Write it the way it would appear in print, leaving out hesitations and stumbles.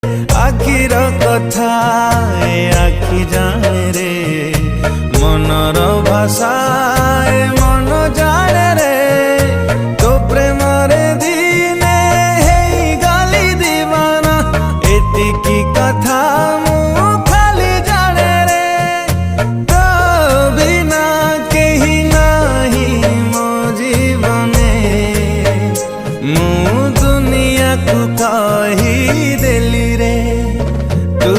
आखिर कथा आखि जाने रे मनर भाषा मन जाने रे तो प्रेम रे दिने हे गाली दीवाना एतिकी कथा मु खाली जाने रे तो बिना कहीं नहीं मो जीवने मु दुनिया को कही देली रे तू